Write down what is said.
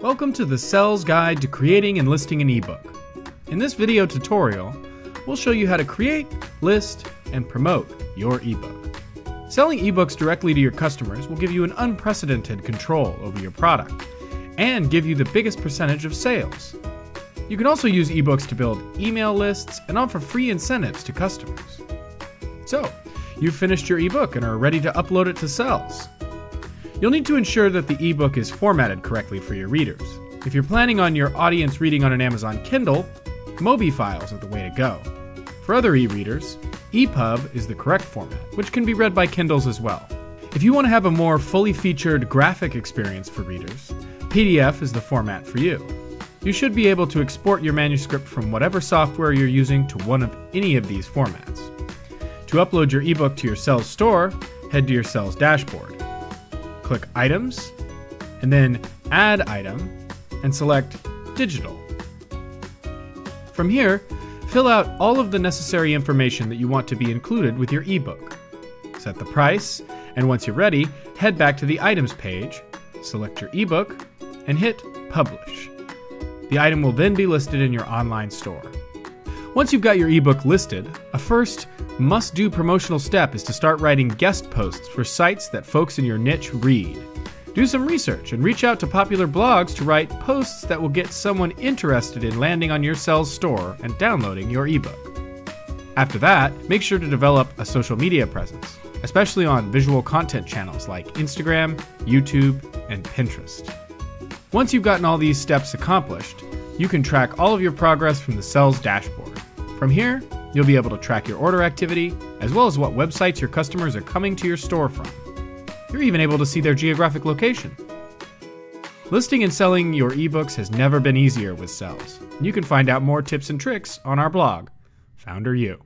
Welcome to the Selz Guide to Creating and Listing an eBook. In this video tutorial, we'll show you how to create, list, and promote your eBook. Selling eBooks directly to your customers will give you an unprecedented control over your product and give you the biggest percentage of sales. You can also use eBooks to build email lists and offer free incentives to customers. So, you've finished your eBook and are ready to upload it to Selz. You'll need to ensure that the ebook is formatted correctly for your readers. If you're planning on your audience reading on an Amazon Kindle, Mobi files are the way to go. For other e-readers, EPUB is the correct format, which can be read by Kindles as well. If you want to have a more fully featured graphic experience for readers, PDF is the format for you. You should be able to export your manuscript from whatever software you're using to any of these formats. To upload your ebook to your Selz store, head to your Selz dashboard. Click Items, and then Add Item, and select Digital. From here, fill out all of the necessary information that you want to be included with your ebook. Set the price, and once you're ready, head back to the Items page, select your ebook, and hit Publish. The item will then be listed in your online store. Once you've got your ebook listed, a first must-do promotional step is to start writing guest posts for sites that folks in your niche read. Do some research and reach out to popular blogs to write posts that will get someone interested in landing on your Selz store and downloading your ebook. After that, make sure to develop a social media presence, especially on visual content channels like Instagram, YouTube, and Pinterest. Once you've gotten all these steps accomplished, you can track all of your progress from the Selz dashboard. From here, you'll be able to track your order activity, as well as what websites your customers are coming to your store from. You're even able to see their geographic location. Listing and selling your ebooks has never been easier with Selz. You can find out more tips and tricks on our blog, Founder You.